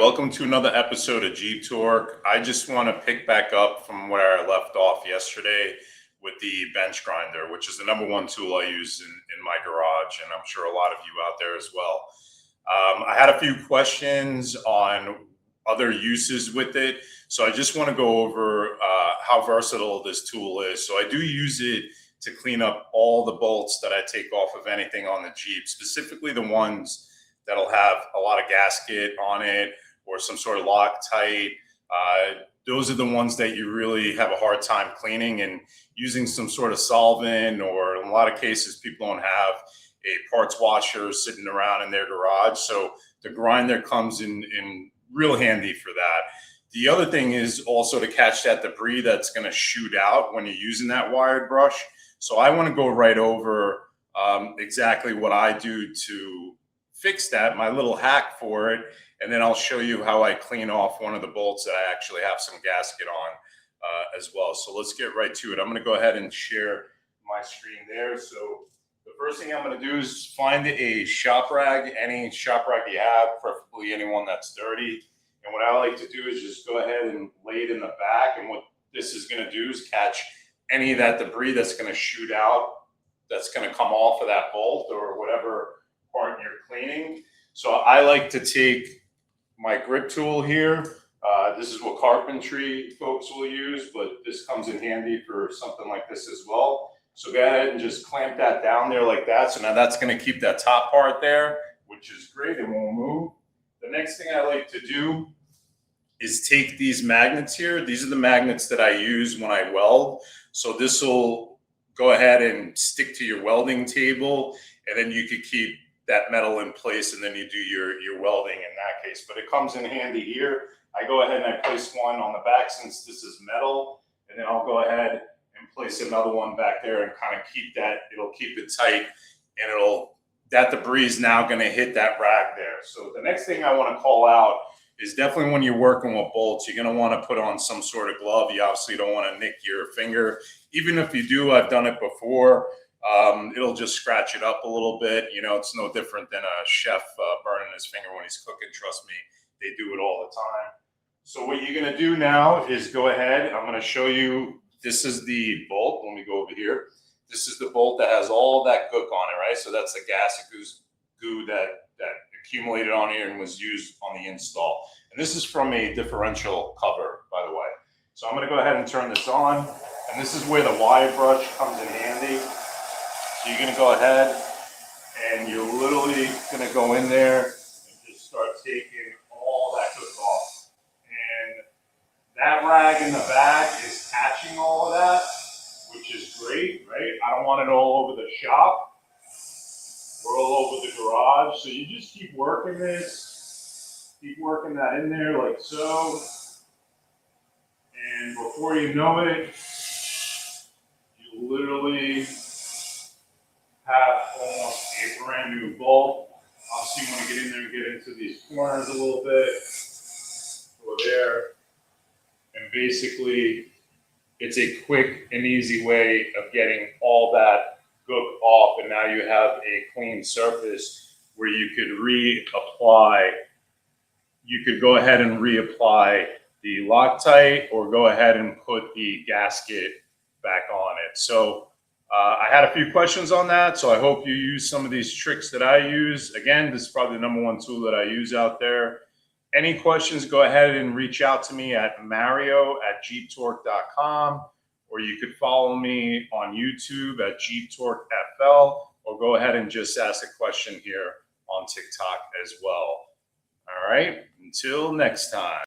welcome to another episode of Jeep Torque. I just want to pick back up from where I left off yesterday with the bench grinder, which is the number one tool I use in my garage, and I'm sure a lot of you out there as well. I had a few questions on other uses with it, so I just want to go over how versatile this tool is. So I do use it to clean up all the bolts that I take off of anything on the Jeep, specifically the ones that'll have a lot of gasket on it or some sort of Loctite. Those are the ones that you really have a hard time cleaning, and using some sort of solvent, or in a lot of cases, people don't have a parts washer sitting around in their garage. So the grinder comes in real handy for that. The other thing is also to catch that debris that's going to shoot out when you're using that wired brush. So I want to go right over exactly what I do to fix that, my little hack for it, and then I'll show you how I clean off one of the bolts that I actually have some gasket on as well. So let's get right to it. I'm going to go ahead and share my screen there. So the first thing I'm going to do is find a shop rag, any shop rag you have, preferably anyone that's dirty. And what I like to do is just go ahead and lay it in the back, and what this is going to do is catch any of that debris that's going to shoot out, that's going to come off of that bolt or whatever part you're cleaning. So I like to take my grip tool here. This is what carpentry folks will use, but this comes in handy for something like this as well. So go ahead and just clamp that down there like that. So now that's going to keep that top part there, which is great, and won't move. The next thing I like to do is take these magnets here. These are the magnets that I use when I weld. So this will go ahead and stick to your welding table, and then you could keep that metal in place, and then you do your welding in that case. But it comes in handy here. I go ahead and I place one on the back since this is metal, and then I'll go ahead and place another one back there and kind of keep that, it'll keep it tight, and that debris is now going to hit that rag there. So the next thing I want to call out is definitely when you're working with bolts, you're going to want to put on some sort of glove. You obviously don't want to nick your finger. Even if you do, I've done it before, it'll just scratch it up a little bit. You know, it's no different than a chef burning his finger when he's cooking. Trust me, they do it all the time. So what you're going to do now is go ahead. I'm going to show you. This is the bolt. Let me go over here. This is the bolt that has all that gook on it, right? So that's the gas goo that accumulated on here and was used on the install. And this is from a differential cover, by the way. So I'm going to go ahead and turn this on. And this is where the wire brush comes in handy. So you're going to go ahead and you're literally going to go in there and just start taking all that gook off. And that rag in the back is catching all of that, which is great, right? I don't want it all over the shop or all over the garage. So you just keep working this, keep working that in there like so. And before you know it, you literally have almost a brand new bolt. Obviously you want to get in there and get into these corners a little bit. Go there. And basically, it's a quick and easy way of getting all that gook off, and now you have a clean surface where you could reapply. You could go ahead and reapply the Loctite, or go ahead and put the gasket back on it. So I had a few questions on that, so I hope you use some of these tricks that I use. Again, this is probably the number one tool that I use out there. Any questions, go ahead and reach out to me at mario@jeeptorque.com, or you could follow me on YouTube at JeepTorqueFL, or go ahead and just ask a question here on TikTok as well. All right, until next time.